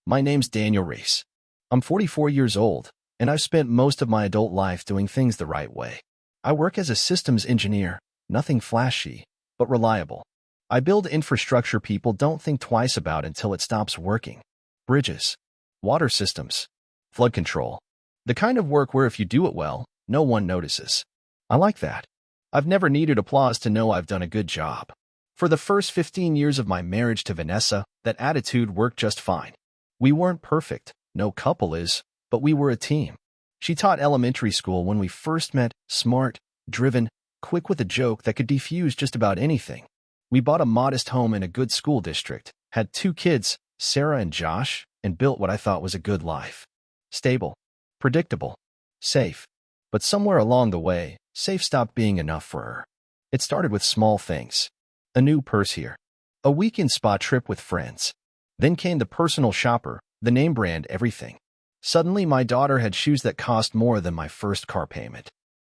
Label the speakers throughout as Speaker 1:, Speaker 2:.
Speaker 1: My name's Daniel Reese. I'm 44 years old, and I've spent most of my adult life doing things the right way. I work as a systems engineer, nothing flashy, but reliable. I build infrastructure people don't think twice about until it stops working. Bridges, water systems, flood control. The kind of work where if you do it well, no one notices. I like that. I've never needed applause to know I've done a good job. For the first 15 years of my marriage to Vanessa, that attitude worked just fine. We weren't perfect, no couple is, but we were a team. She taught elementary school when we first met, smart, driven, quick with a joke that could defuse just about anything. We bought a modest home in a good school district, had 2 kids, Sarah and Josh, and built what I thought was a good life. Stable, predictable, safe. But somewhere along the way, safe stopped being enough for her. It started with small things. A new purse here. A weekend spa trip with friends. Then came the personal shopper, the name brand everything. Suddenly my daughter had shoes that cost more than my first car payment.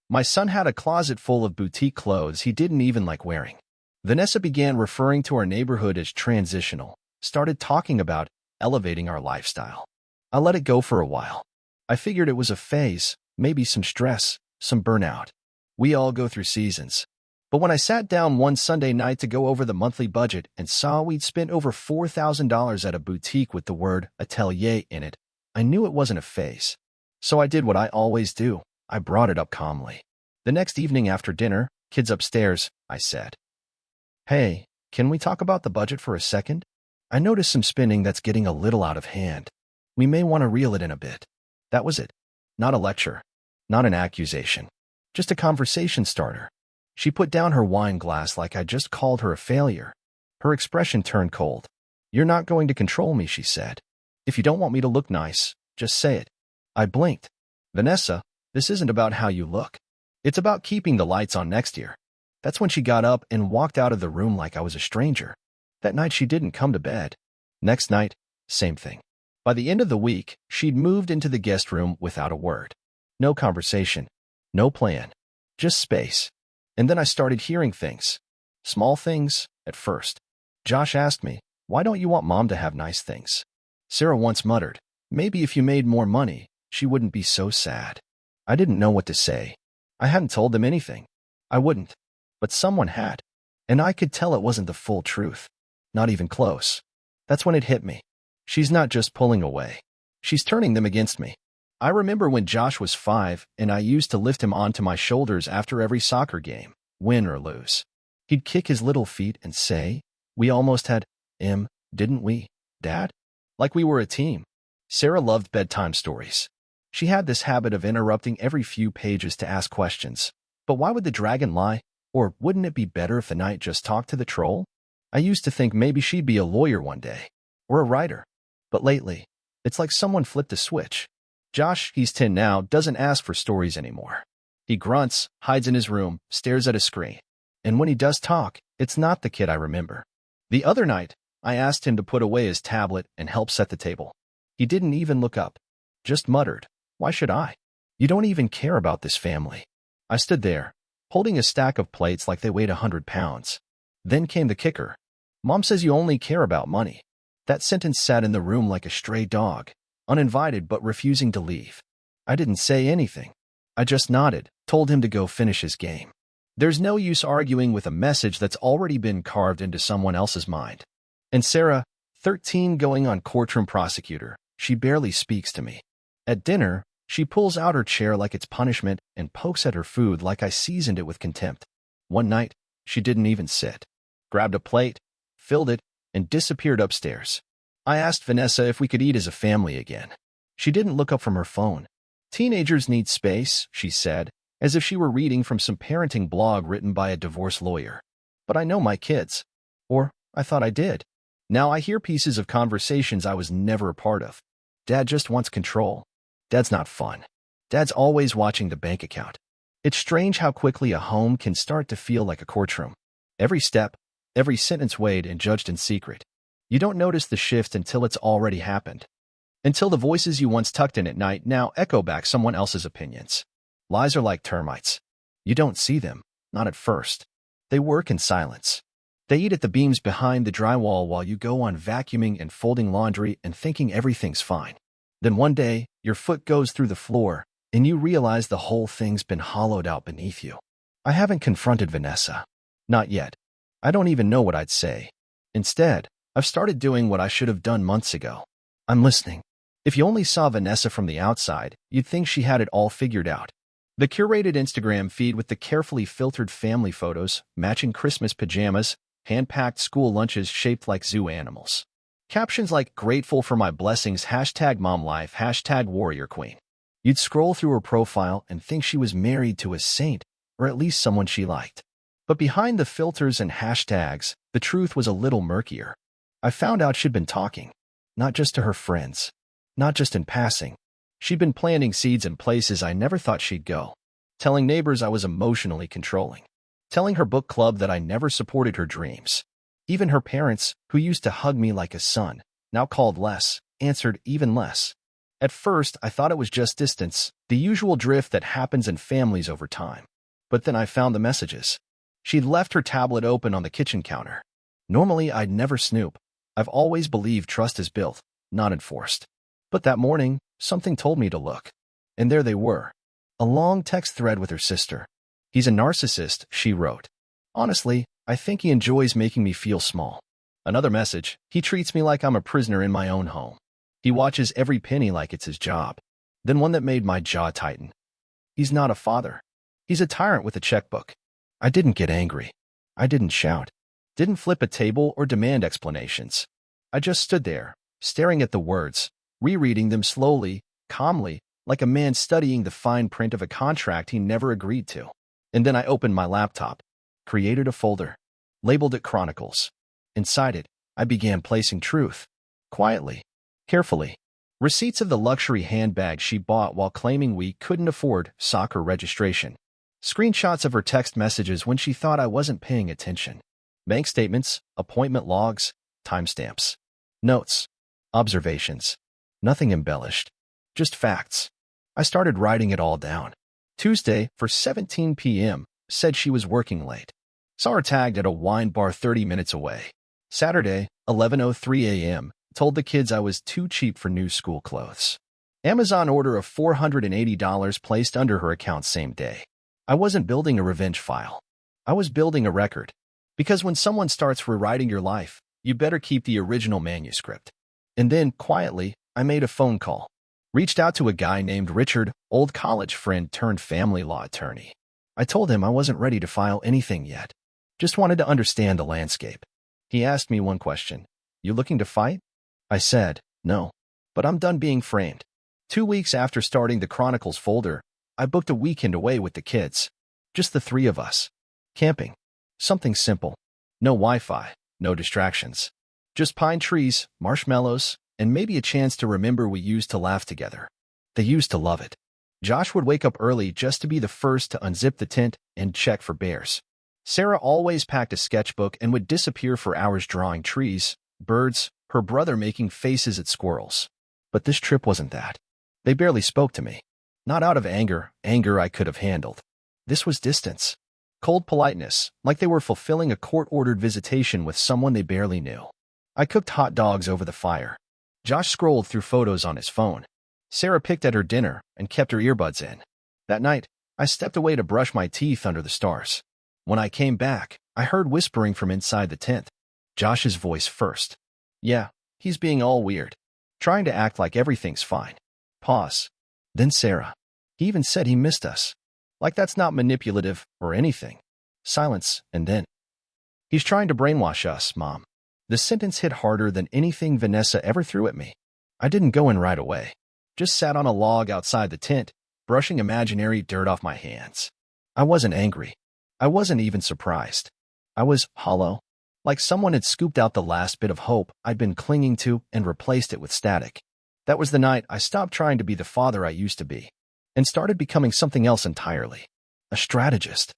Speaker 1: My son had a closet full of boutique clothes he didn't even like wearing. Vanessa began referring to our neighborhood as transitional, started talking about elevating our lifestyle. I let it go for a while. I figured it was a phase, maybe some stress, some burnout. We all go through seasons. But when I sat down one Sunday night to go over the monthly budget and saw we'd spent over $4,000 at a boutique with the word atelier in it, I knew it wasn't a phase. So I did what I always do. I brought it up calmly. The next evening after dinner, kids upstairs, I said, "Hey, can we talk about the budget for a second? I noticed some spending that's getting a little out of hand. We may want to reel it in a bit." That was it. Not a lecture. Not an accusation. Just a conversation starter. She put down her wine glass like I just called her a failure. Her expression turned cold. "You're not going to control me," she said. "If you don't want me to look nice, just say it." I blinked. "Vanessa, this isn't about how you look. It's about keeping the lights on next year." That's when she got up and walked out of the room like I was a stranger. That night she didn't come to bed. Next night, same thing. By the end of the week, she'd moved into the guest room without a word. No conversation. No plan. Just space. And then I started hearing things. Small things, at first. Josh asked me, "Why don't you want Mom to have nice things?" Sarah once muttered, "Maybe if you made more money, she wouldn't be so sad." I didn't know what to say. I hadn't told them anything. I wouldn't. But someone had. And I could tell it wasn't the full truth. Not even close. That's when it hit me. She's not just pulling away. She's turning them against me. I remember when Josh was 5 and I used to lift him onto my shoulders after every soccer game, win or lose. He'd kick his little feet and say, "We almost had didn't we, Dad?" Like we were a team. Sarah loved bedtime stories. She had this habit of interrupting every few pages to ask questions. But why would the dragon lie? Or wouldn't it be better if the knight just talked to the troll? I used to think maybe she'd be a lawyer one day. Or a writer. But lately, it's like someone flipped a switch. Josh, he's 10 now, doesn't ask for stories anymore. He grunts, hides in his room, stares at a screen. And when he does talk, it's not the kid I remember. The other night, I asked him to put away his tablet and help set the table. He didn't even look up. Just muttered, "Why should I? You don't even care about this family." I stood there, holding a stack of plates like they weighed 100 pounds. Then came the kicker. "Mom says you only care about money." That sentence sat in the room like a stray dog, uninvited but refusing to leave. I didn't say anything. I just nodded, told him to go finish his game. There's no use arguing with a message that's already been carved into someone else's mind. And Sarah, 13 going on courtroom prosecutor, she barely speaks to me. At dinner, she pulls out her chair like it's punishment and pokes at her food like I seasoned it with contempt. One night, she didn't even sit. Grabbed a plate, filled it, and disappeared upstairs. I asked Vanessa if we could eat as a family again. She didn't look up from her phone. "Teenagers need space," she said, as if she were reading from some parenting blog written by a divorce lawyer. But I know my kids. Or I thought I did. Now I hear pieces of conversations I was never a part of. "Dad just wants control. Dad's not fun. Dad's always watching the bank account." It's strange how quickly a home can start to feel like a courtroom. Every step, every sentence weighed and judged in secret. You don't notice the shift until it's already happened. Until the voices you once tucked in at night now echo back someone else's opinions. Lies are like termites. You don't see them, not at first. They work in silence. They eat at the beams behind the drywall while you go on vacuuming and folding laundry and thinking everything's fine. Then one day, your foot goes through the floor, and you realize the whole thing's been hollowed out beneath you. I haven't confronted Vanessa. Not yet. I don't even know what I'd say. Instead, I've started doing what I should have done months ago. I'm listening. If you only saw Vanessa from the outside, you'd think she had it all figured out. The curated Instagram feed with the carefully filtered family photos, matching Christmas pajamas, hand-packed school lunches shaped like zoo animals. Captions like "Grateful for my blessings," #MomLife, #WarriorQueen. You'd scroll through her profile and think she was married to a saint, or at least someone she liked. But behind the filters and hashtags, the truth was a little murkier. I found out she'd been talking, not just to her friends, not just in passing. She'd been planting seeds in places I never thought she'd go, telling neighbors I was emotionally controlling, telling her book club that I never supported her dreams. Even her parents, who used to hug me like a son, now called less, answered even less. At first, I thought it was just distance, the usual drift that happens in families over time. But then I found the messages. She'd left her tablet open on the kitchen counter. Normally, I'd never snoop. I've always believed trust is built, not enforced. But that morning, something told me to look. And there they were. A long text thread with her sister. "He's a narcissist," she wrote. "Honestly, I think he enjoys making me feel small." Another message: "He treats me like I'm a prisoner in my own home. He watches every penny like it's his job." Then one that made my jaw tighten. "He's not a father. He's a tyrant with a checkbook." I didn't get angry. I didn't shout. Didn't flip a table or demand explanations. I just stood there, staring at the words, rereading them slowly, calmly, like a man studying the fine print of a contract he never agreed to. And then I opened my laptop, created a folder, labeled it Chronicles. Inside it, I began placing truth. Quietly, carefully. Receipts of the luxury handbag she bought while claiming we couldn't afford soccer registration. Screenshots of her text messages when she thought I wasn't paying attention. Bank statements, appointment logs, timestamps. Notes. Observations. Nothing embellished. Just facts. I started writing it all down. Tuesday, for 17 p.m., said she was working late. Saw her tagged at a wine bar 30 minutes away. Saturday, 11:03 a.m., told the kids I was too cheap for new school clothes. Amazon order of $480 placed under her account same day. I wasn't building a revenge file. I was building a record. Because when someone starts rewriting your life, you better keep the original manuscript. And then, quietly, I made a phone call. Reached out to a guy named Richard, old college friend turned family law attorney. I told him I wasn't ready to file anything yet. Just wanted to understand the landscape. He asked me one question. "You looking to fight?" I said, "No. But I'm done being framed." 2 weeks after starting the Chronicles folder, I booked a weekend away with the kids. Just the three of us. Camping. Something simple. No Wi-Fi, no distractions. Just pine trees, marshmallows, and maybe a chance to remember we used to laugh together. They used to love it. Josh would wake up early just to be the first to unzip the tent and check for bears. Sarah always packed a sketchbook and would disappear for hours drawing trees, birds, her brother making faces at squirrels. But this trip wasn't that. They barely spoke to me. Not out of anger I could have handled. This was distance. Cold politeness, like they were fulfilling a court-ordered visitation with someone they barely knew. I cooked hot dogs over the fire. Josh scrolled through photos on his phone. Sarah picked at her dinner and kept her earbuds in. That night, I stepped away to brush my teeth under the stars. When I came back, I heard whispering from inside the tent. Josh's voice first. "Yeah, he's being all weird. Trying to act like everything's fine." Pause. Then Sarah. "He even said he missed us. Like that's not manipulative or anything." Silence, and then. "He's trying to brainwash us, Mom." The sentence hit harder than anything Vanessa ever threw at me. I didn't go in right away. Just sat on a log outside the tent, brushing imaginary dirt off my hands. I wasn't angry. I wasn't even surprised. I was hollow. Like someone had scooped out the last bit of hope I'd been clinging to and replaced it with static. That was the night I stopped trying to be the father I used to be and started becoming something else entirely. A strategist.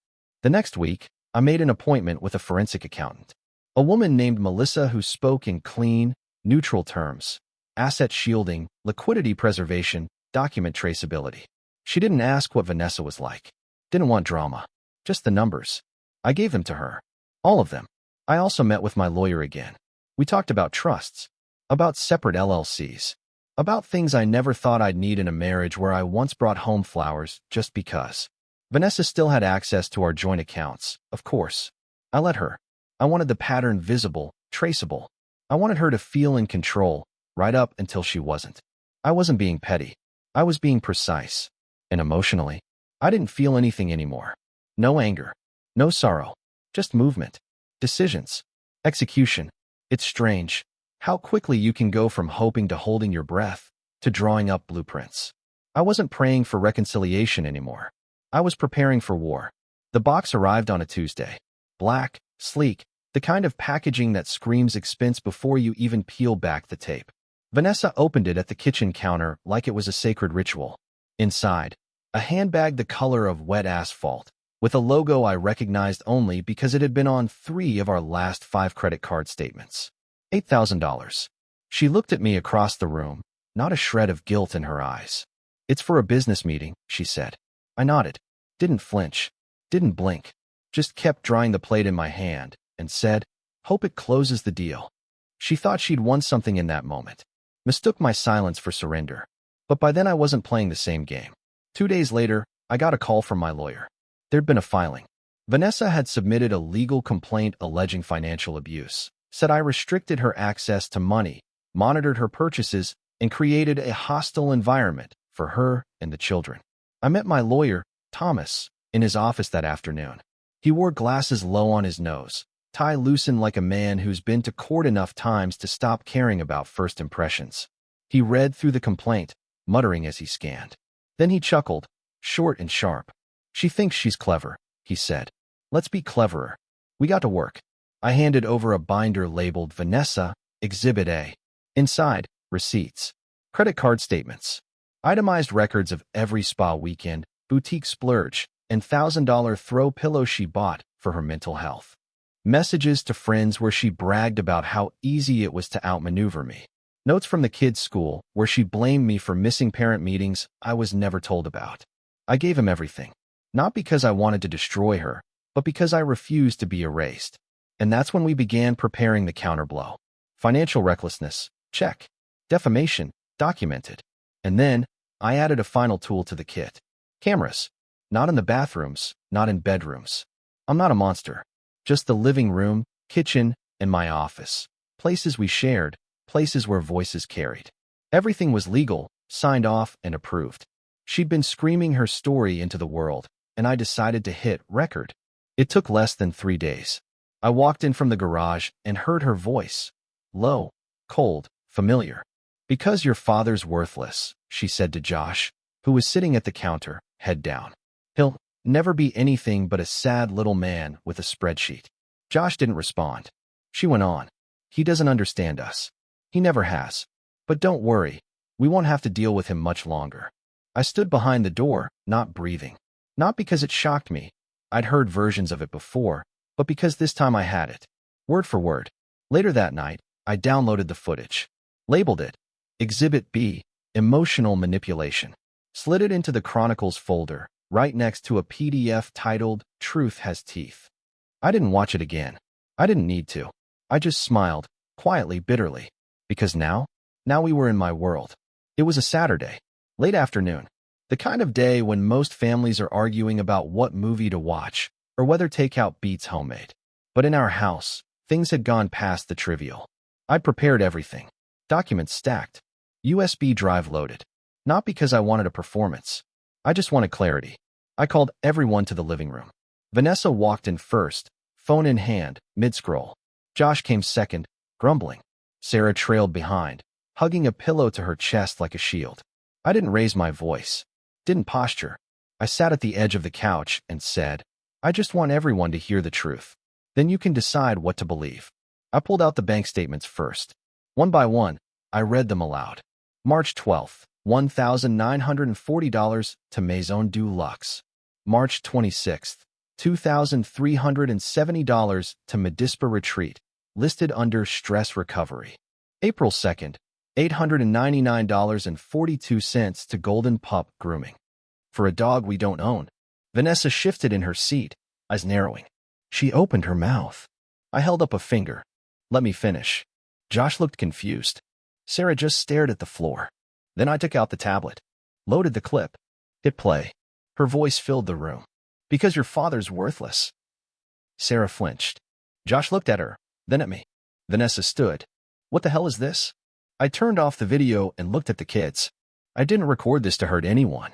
Speaker 1: The next week, I made an appointment with a forensic accountant. A woman named Melissa who spoke in clean, neutral terms. Asset shielding, liquidity preservation, document traceability. She didn't ask what Vanessa was like. Didn't want drama. Just the numbers. I gave them to her. All of them. I also met with my lawyer again. We talked about trusts, about separate LLCs, about things I never thought I'd need in a marriage where I once brought home flowers just because. Vanessa still had access to our joint accounts, of course. I let her. I wanted the pattern visible, traceable. I wanted her to feel in control, right up until she wasn't. I wasn't being petty. I was being precise. And emotionally, I didn't feel anything anymore. No anger. No sorrow. Just movement. Decisions. Execution. It's strange how quickly you can go from hoping to holding your breath to drawing up blueprints. I wasn't praying for reconciliation anymore. I was preparing for war. The box arrived on a Tuesday. Black, sleek, the kind of packaging that screams expense before you even peel back the tape. Vanessa opened it at the kitchen counter like it was a sacred ritual. Inside, a handbag the color of wet asphalt, with a logo I recognized only because it had been on 3 of our last 5 credit card statements. $8,000. She looked at me across the room, not a shred of guilt in her eyes. "It's for a business meeting," she said. I nodded, didn't flinch, didn't blink, just kept drying the plate in my hand, and said, "Hope it closes the deal." She thought she'd won something in that moment, mistook my silence for surrender. But by then I wasn't playing the same game. 2 days later, I got a call from my lawyer. There'd been a filing. Vanessa had submitted a legal complaint alleging financial abuse, said I restricted her access to money, monitored her purchases, and created a hostile environment for her and the children. I met my lawyer, Thomas, in his office that afternoon. He wore glasses low on his nose, tie loosened like a man who's been to court enough times to stop caring about first impressions. He read through the complaint, muttering as he scanned. Then he chuckled, short and sharp. "She thinks she's clever," he said. "Let's be cleverer." We got to work. I handed over a binder labeled Vanessa, Exhibit A. Inside, receipts, credit card statements, itemized records of every spa weekend, boutique splurge, and $1,000 throw pillow she bought for her mental health. Messages to friends where she bragged about how easy it was to outmaneuver me. Notes from the kids' school where she blamed me for missing parent meetings I was never told about. I gave him everything, not because I wanted to destroy her, but because I refused to be erased. And that's when we began preparing the counterblow. Financial recklessness, check. Defamation, documented. And then, I added a final tool to the kit. Cameras. Not in the bathrooms, not in bedrooms. I'm not a monster. Just the living room, kitchen, and my office. Places we shared, places where voices carried. Everything was legal, signed off, and approved. She'd been screaming her story into the world, and I decided to hit record. It took less than 3 days. I walked in from the garage and heard her voice. Low, cold, familiar. "Because your father's worthless," she said to Josh, who was sitting at the counter, head down. "He'll never be anything but a sad little man with a spreadsheet." Josh didn't respond. She went on. "He doesn't understand us. He never has. But don't worry, we won't have to deal with him much longer." I stood behind the door, not breathing. Not because it shocked me. I'd heard versions of it before, but because this time I had it. Word for word. Later that night, I downloaded the footage. Labeled it Exhibit B, Emotional Manipulation. Slid it into the Chronicles folder, right next to a PDF titled Truth Has Teeth. I didn't watch it again. I didn't need to. I just smiled, quietly, bitterly. Because now we were in my world. It was a Saturday, late afternoon. The kind of day when most families are arguing about what movie to watch or whether takeout beats homemade. But in our house, things had gone past the trivial. I'd prepared everything. Documents stacked. USB drive loaded. Not because I wanted a performance. I just wanted clarity. I called everyone to the living room. Vanessa walked in first, phone in hand, mid-scroll. Josh came second, grumbling. Sarah trailed behind, hugging a pillow to her chest like a shield. I didn't raise my voice. Didn't posture. I sat at the edge of the couch and said, "I just want everyone to hear the truth. Then you can decide what to believe." I pulled out the bank statements first. One by one, I read them aloud. March 12th, $1,940 to Maison du Luxe. March 26th, $2,370 to Medispa Retreat, listed under Stress Recovery. April 2nd, $899.42 to Golden Pup Grooming. For a dog we don't own. Vanessa shifted in her seat, eyes narrowing. She opened her mouth. I held up a finger. Let me finish. Josh looked confused. Sarah just stared at the floor. Then I took out the tablet, loaded the clip, hit play. Her voice filled the room. Because your father's worthless. Sarah flinched. Josh looked at her, then at me. Vanessa stood. What the hell is this? I turned off the video and looked at the kids. I didn't record this to hurt anyone.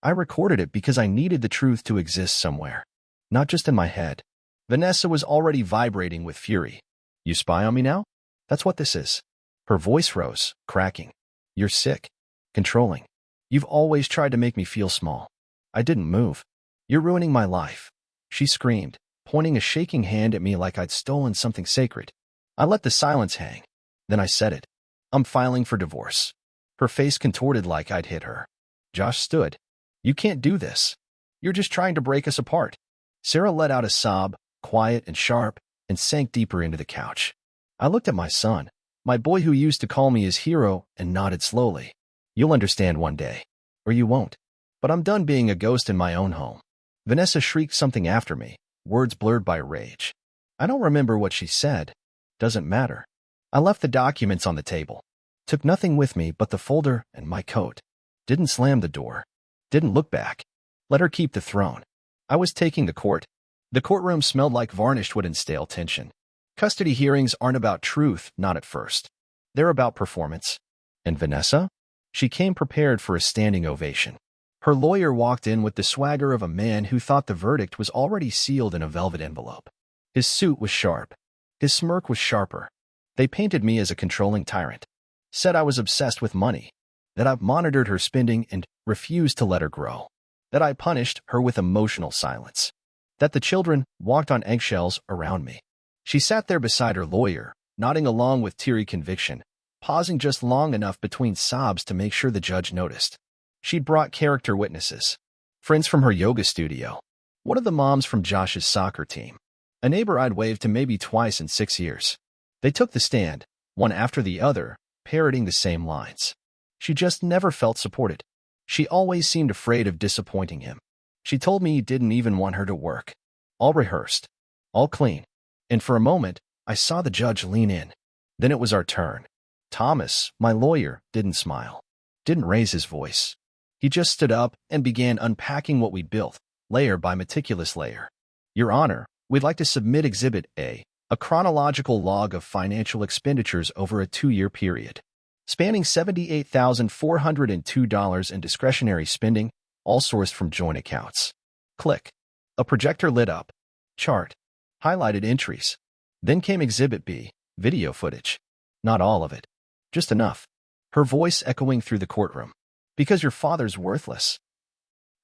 Speaker 1: I recorded it because I needed the truth to exist somewhere, not just in my head. Vanessa was already vibrating with fury. You spy on me now? That's what this is. Her voice rose, cracking. You're sick. Controlling. You've always tried to make me feel small. I didn't move. You're ruining my life. She screamed, pointing a shaking hand at me like I'd stolen something sacred. I let the silence hang. Then I said it. I'm filing for divorce. Her face contorted like I'd hit her. Josh stood. You can't do this. You're just trying to break us apart. Sarah let out a sob, quiet and sharp, and sank deeper into the couch. I looked at my son, my boy who used to call me his hero, and nodded slowly. You'll understand one day. Or you won't. But I'm done being a ghost in my own home. Vanessa shrieked something after me, words blurred by rage. I don't remember what she said. Doesn't matter. I left the documents on the table. Took nothing with me but the folder and my coat. Didn't slam the door. Didn't look back. Let her keep the throne. I was taking the court. The courtroom smelled like varnished wood and stale tension. Custody hearings aren't about truth, not at first. They're about performance. And Vanessa? She came prepared for a standing ovation. Her lawyer walked in with the swagger of a man who thought the verdict was already sealed in a velvet envelope. His suit was sharp. His smirk was sharper. They painted me as a controlling tyrant. Said I was obsessed with money. That I've monitored her spending and refused to let her grow. That I punished her with emotional silence. That the children walked on eggshells around me. She sat there beside her lawyer, nodding along with teary conviction, pausing just long enough between sobs to make sure the judge noticed. She'd brought character witnesses. Friends from her yoga studio. One of the moms from Josh's soccer team. A neighbor I'd waved to maybe twice in 6 years. They took the stand, one after the other, parroting the same lines. She just never felt supported. She always seemed afraid of disappointing him. She told me he didn't even want her to work. All rehearsed. All clean. And for a moment, I saw the judge lean in. Then it was our turn. Thomas, my lawyer, didn't smile. Didn't raise his voice. He just stood up and began unpacking what we'd built, layer by meticulous layer. Your Honor, we'd like to submit Exhibit A, a chronological log of financial expenditures over a 2-year period, spanning $78,402 in discretionary spending, all sourced from joint accounts. Click. A projector lit up. Chart. Highlighted entries. Then came Exhibit B, video footage. Not all of it. Just enough. Her voice echoing through the courtroom. Because your father's worthless.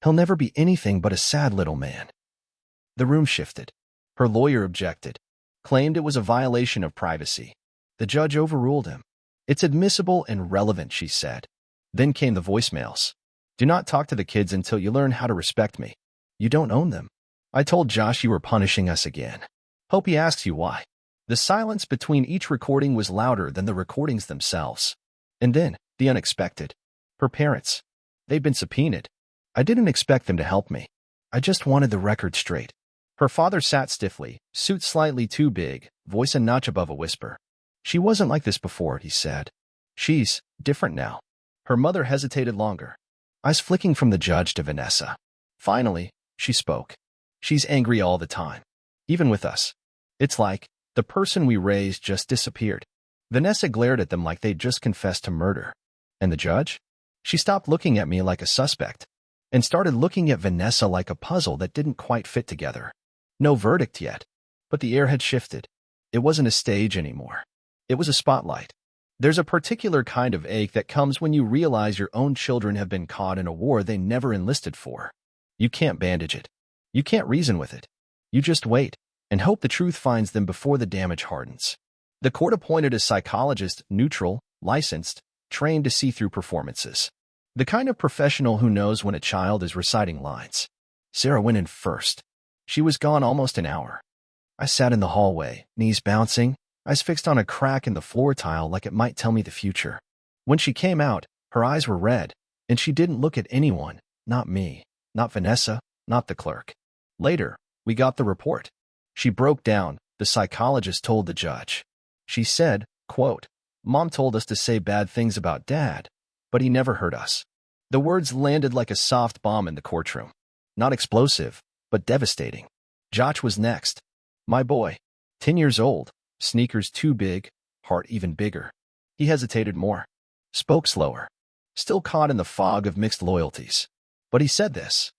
Speaker 1: He'll never be anything but a sad little man. The room shifted. Her lawyer objected. Claimed it was a violation of privacy. The judge overruled him. It's admissible and relevant, she said. Then came the voicemails. Do not talk to the kids until you learn how to respect me. You don't own them. I told Josh you were punishing us again. Hope he asks you why. The silence between each recording was louder than the recordings themselves. And then, the unexpected. Her parents. They'd been subpoenaed. I didn't expect them to help me. I just wanted the record straight. Her father sat stiffly, suit slightly too big, voice a notch above a whisper. She wasn't like this before, he said. She's different now. Her mother hesitated longer. Eyes flicking from the judge to Vanessa. Finally, she spoke. She's angry all the time. Even with us. It's like the person we raised just disappeared. Vanessa glared at them like they'd just confessed to murder. And the judge? She stopped looking at me like a suspect and started looking at Vanessa like a puzzle that didn't quite fit together. No verdict yet, but the air had shifted. It wasn't a stage anymore. It was a spotlight. There's a particular kind of ache that comes when you realize your own children have been caught in a war they never enlisted for. You can't bandage it. You can't reason with it. You just wait and hope the truth finds them before the damage hardens. The court appointed a psychologist, neutral, licensed, trained to see through performances. The kind of professional who knows when a child is reciting lines. Sarah went in first. She was gone almost an hour. I sat in the hallway, knees bouncing, eyes fixed on a crack in the floor tile like it might tell me the future. When she came out, her eyes were red, and she didn't look at anyone, not me, not Vanessa, not the clerk. Later, we got the report. She broke down, the psychologist told the judge. She said, quote, "Mom told us to say bad things about Dad, but he never hurt us." The words landed like a soft bomb in the courtroom. Not explosive, but devastating. Josh was next. My boy, 10 years old, sneakers too big, heart even bigger. He hesitated more, spoke slower, still caught in the fog of mixed loyalties. But he said this: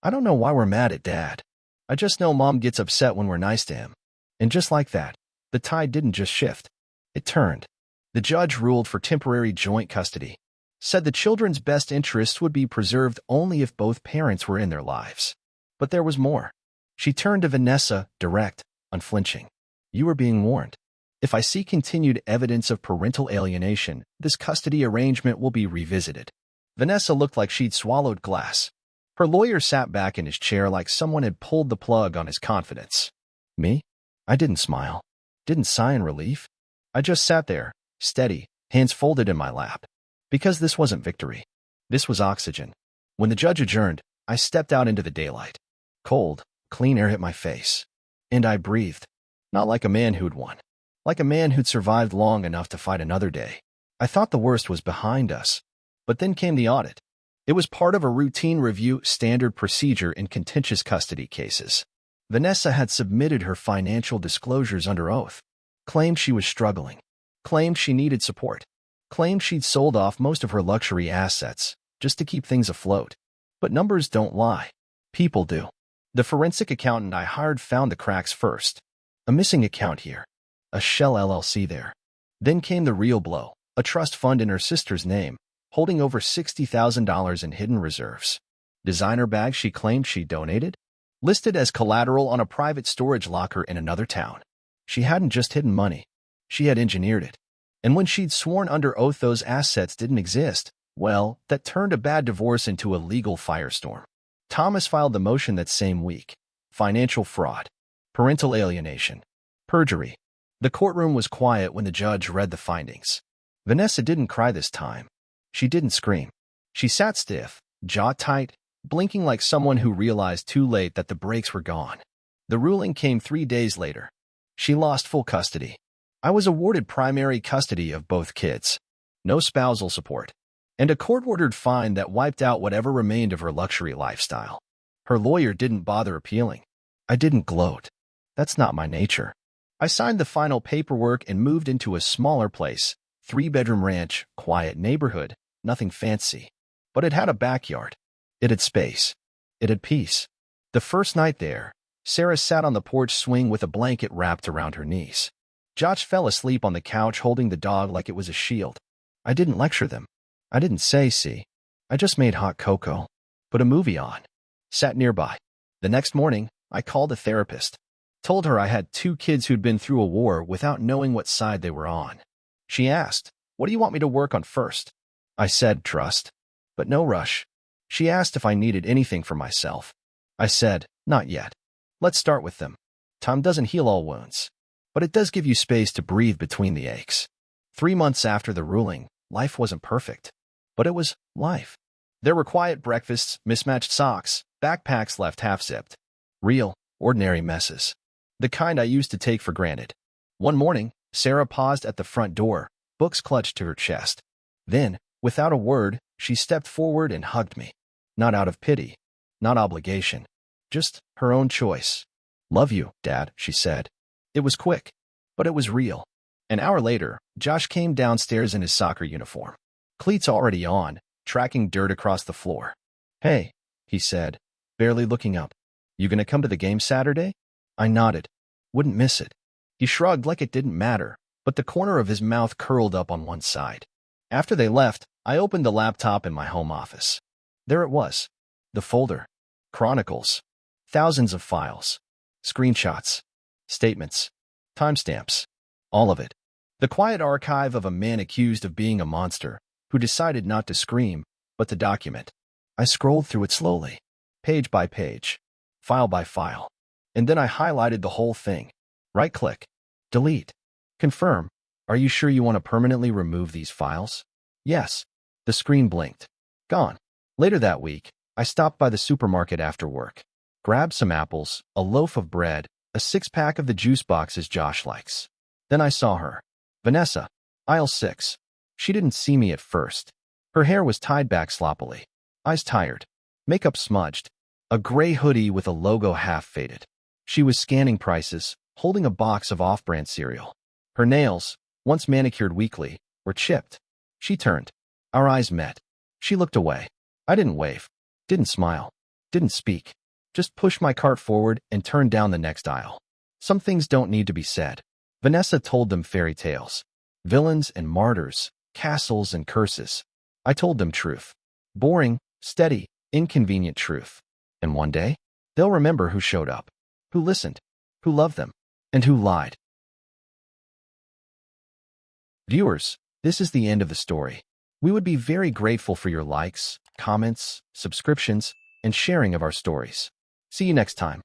Speaker 1: "I don't know why we're mad at Dad. I just know Mom gets upset when we're nice to him." And just like that, the tide didn't just shift. It turned. The judge ruled for temporary joint custody, said the children's best interests would be preserved only if both parents were in their lives. But there was more. She turned to Vanessa, direct, unflinching. "You are being warned. If I see continued evidence of parental alienation, this custody arrangement will be revisited." Vanessa looked like she'd swallowed glass. Her lawyer sat back in his chair like someone had pulled the plug on his confidence. Me? I didn't smile. Didn't sigh in relief. I just sat there, steady, hands folded in my lap. Because this wasn't victory. This was oxygen. When the judge adjourned, I stepped out into the daylight. Cold, clean air hit my face. And I breathed. Not like a man who'd won. Like a man who'd survived long enough to fight another day. I thought the worst was behind us. But then came the audit. It was part of a routine review standard procedure in contentious custody cases. Vanessa had submitted her financial disclosures under oath. Claimed she was struggling. Claimed she needed support. Claimed she'd sold off most of her luxury assets just to keep things afloat. But numbers don't lie. People do. The forensic accountant I hired found the cracks first. A missing account here. A shell LLC there. Then came the real blow. A trust fund in her sister's name, holding over $60,000 in hidden reserves. Designer bags she claimed she donated, listed as collateral on a private storage locker in another town. She hadn't just hidden money. She had engineered it. And when she'd sworn under oath those assets didn't exist, well, that turned a bad divorce into a legal firestorm. Thomas filed the motion that same week. Financial fraud. Parental alienation. Perjury. The courtroom was quiet when the judge read the findings. Vanessa didn't cry this time. She didn't scream. She sat stiff, jaw tight, blinking like someone who realized too late that the brakes were gone. The ruling came 3 days later. She lost full custody. I was awarded primary custody of both kids. No spousal support. And a court-ordered fine that wiped out whatever remained of her luxury lifestyle. Her lawyer didn't bother appealing. I didn't gloat. That's not my nature. I signed the final paperwork and moved into a smaller place. 3-bedroom ranch, quiet neighborhood, nothing fancy. But it had a backyard. It had space. It had peace. The first night there, Sarah sat on the porch swing with a blanket wrapped around her knees. Josh fell asleep on the couch holding the dog like it was a shield. I didn't lecture them. I didn't say, "See." I just made hot cocoa. Put a movie on. Sat nearby. The next morning, I called a therapist. Told her I had 2 kids who'd been through a war without knowing what side they were on. She asked, "What do you want me to work on first?" I said, "Trust." But no rush. She asked if I needed anything for myself. I said, "Not yet. Let's start with them. Time doesn't heal all wounds. But it does give you space to breathe between the aches." 3 months after the ruling, life wasn't perfect. But it was life. There were quiet breakfasts, mismatched socks, backpacks left half-zipped. Real, ordinary messes. The kind I used to take for granted. One morning, Sarah paused at the front door, books clutched to her chest. Then, without a word, she stepped forward and hugged me. Not out of pity. Not obligation. Just her own choice. "Love you, Dad," she said. It was quick, but it was real. An hour later, Josh came downstairs in his soccer uniform. Cleats already on, tracking dirt across the floor. "Hey," he said, barely looking up. "You gonna come to the game Saturday?" I nodded. Wouldn't miss it. He shrugged like it didn't matter, but the corner of his mouth curled up on one side. After they left, I opened the laptop in my home office. There it was. The folder. Chronicles. Thousands of files. Screenshots. Statements. Timestamps. All of it. The quiet archive of a man accused of being a monster, who decided not to scream, but to document. I scrolled through it slowly, page by page, file by file, and then I highlighted the whole thing. Right-click. Delete. Confirm. "Are you sure you want to permanently remove these files?" "Yes." The screen blinked. Gone. Later that week, I stopped by the supermarket after work, grabbed some apples, a loaf of bread, A six-pack of the juice boxes Josh likes. Then I saw her. Vanessa. Aisle 6. She didn't see me at first. Her hair was tied back sloppily. Eyes tired. Makeup smudged. A gray hoodie with a logo half faded. She was scanning prices, holding a box of off-brand cereal. Her nails, once manicured weekly, were chipped. She turned. Our eyes met. She looked away. I didn't wave. Didn't smile. Didn't speak. Just pushed my cart forward and turned down the next aisle. Some things don't need to be said. Vanessa told them fairy tales. Villains and martyrs, castles and curses. I told them truth. Boring, steady, inconvenient truth. And one day, they'll remember who showed up, who listened, who loved them, and who lied. Viewers, this is the end of the story. We would be very grateful for your likes, comments, subscriptions, and sharing of our stories. See you next time.